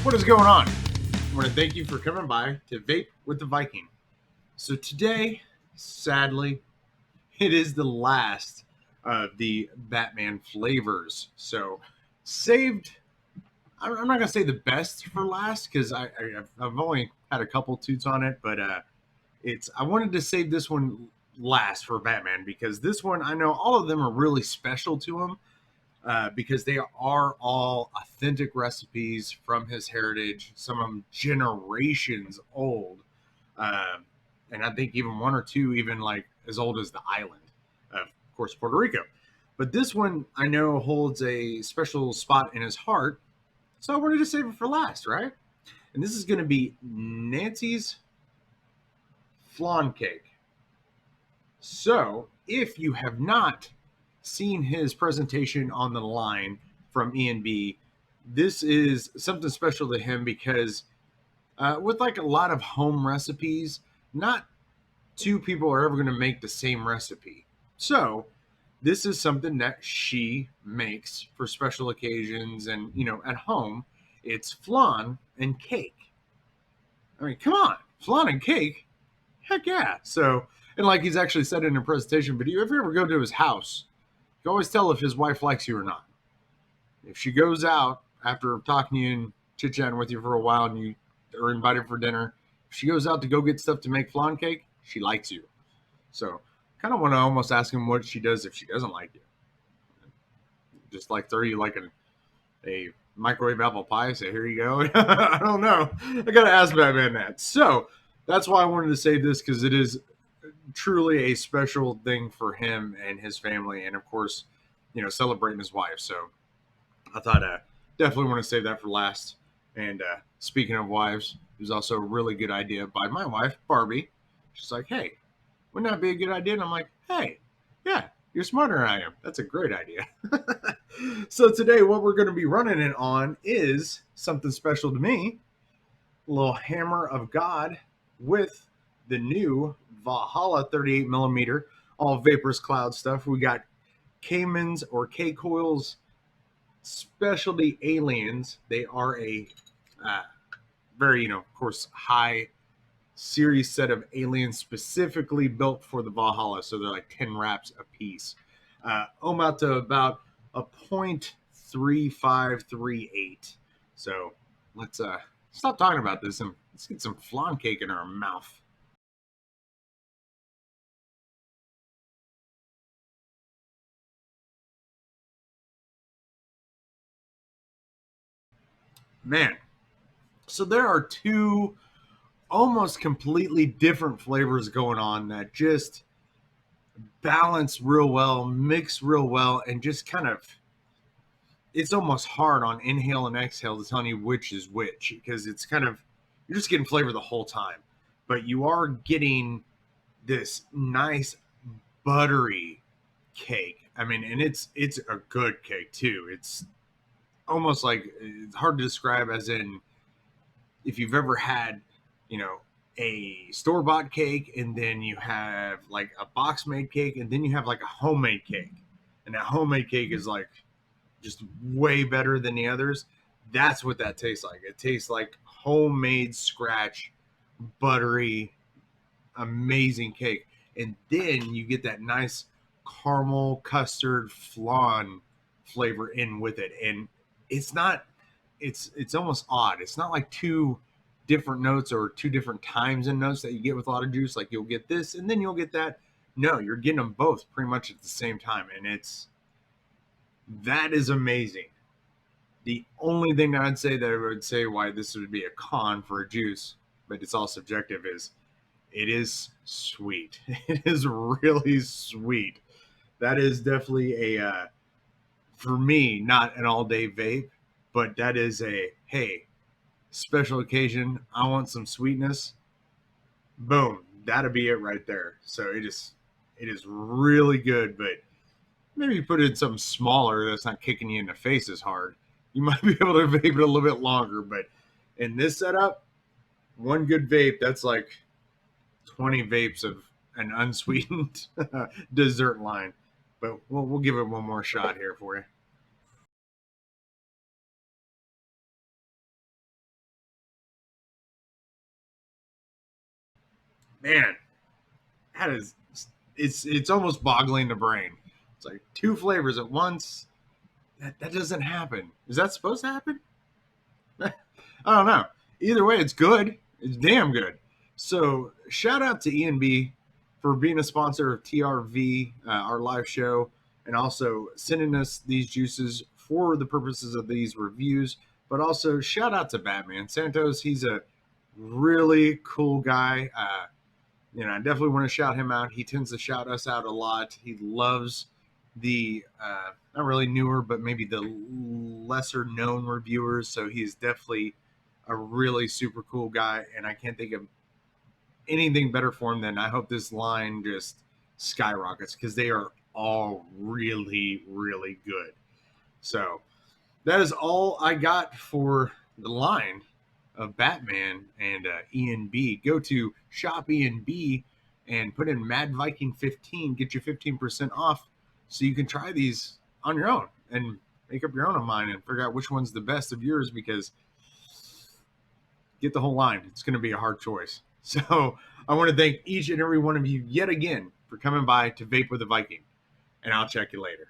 What is going on? I want to thank you for coming by to Vape with the Viking. So today, sadly, it is the last of the Batman flavors. So saved. I'm not gonna say the best for last because I've only had a couple toots on it, but I wanted to save this one last for Batman because this one I know all of them are really special to him because they are all authentic recipes from his heritage, some of them generations old. Um, and I think even one or two, even like as old as the island, of course, Puerto Rico. But this one I know holds a special spot in his heart. So I wanted to save it for last, right? And this is going to be Nancy's flan cake. So if you have not seen his presentation on the line from E&B, this is something special to him because with like a lot of home recipes, not two people are ever going to make the same recipe. So this is something that she makes for special occasions and, at home. It's flan and cake. I mean, come on, flan and cake? Heck yeah. So, and like he's actually said in a presentation, but if you ever go to his house, you can always tell if his wife likes you or not. If she goes out after talking to you and chit chatting with you for a while and you are invited for dinner, if she goes out to go get stuff to make flan cake, she likes you. So, kind of want to almost ask him what she does if she doesn't like you. Just like throw you like a microwave apple pie, say, here you go. I don't know. I got to ask Batman that. So, that's why I wanted to save this because it is truly a special thing for him and his family, and of course, celebrating his wife. So I thought definitely want to save that for last. And speaking of wives, it was also a really good idea by my wife, Barbie. She's like, hey, wouldn't that be a good idea? And I'm like, hey, yeah, you're smarter than I am. That's a great idea. So today, what we're going to be running it on is something special to me, a little Hammer of God with the new Valhalla 38 millimeter, all Vapers Cloud stuff. We got Caymans or K Coils Specialty Aliens. They are a very, of course, high series set of aliens specifically built for the Valhalla. So they're like 10 wraps a piece. Ohm out to about a 0.3538. So let's stop talking about this and let's get some flan cake in our mouth. Man, so there are two almost completely different flavors going on that just balance real well, mix real well, and just kind of it's almost hard on inhale and exhale to tell you which is which because it's kind of you're just getting flavor the whole time, but you are getting this nice buttery cake. I mean, and it's a good cake too. It's almost like it's hard to describe as in if you've ever had, a store bought cake and then you have like a box made cake and then you have like a homemade cake. And that homemade cake is like just way better than the others. That's what that tastes like. It tastes like homemade scratch, buttery, amazing cake. And then you get that nice caramel custard flan flavor in with it. And it's not it's almost odd. It's not like two different notes or two different times in notes that you get with a lot of juice. Like you'll get this and then you'll get that. No, you're getting them both pretty much at the same time. And that is amazing. The only thing I'd say that I would say why this would be a con for a juice, but it's all subjective, is it is sweet. It is really sweet. That is definitely a for me not an all day vape, but that is a hey special occasion. I want some sweetness. Boom, that'll be it right there. So it is really good, but maybe put it in something smaller that's not kicking you in the face as hard. You might be able to vape it a little bit longer, but in this setup, one good vape, that's like 20 vapes of an unsweetened dessert line. But we'll give it one more shot here for you. Man, that is it's almost boggling the brain. It's like two flavors at once. That doesn't happen. Is that supposed to happen? I don't know. Either way, it's good. It's damn good. So shout out to ENB for being a sponsor of TRV, our live show, and also sending us these juices for the purposes of these reviews. But also shout out to Batman Santos. He's a really cool guy. I definitely want to shout him out. He tends to shout us out a lot. He loves the not really newer, but maybe the lesser known reviewers. So he's definitely a really super cool guy, and I can't think of anything better for him than I hope this line just skyrockets because they are all really, really good. So that is all I got for the line of Batman and ENB. Go to Shop ENB and put in Mad Viking 15, get you 15% off so you can try these on your own and make up your own of mine and figure out which one's the best of yours because get the whole line. It's going to be a hard choice. So I want to thank each and every one of you yet again for coming by to Vape with a Viking, and I'll check you later.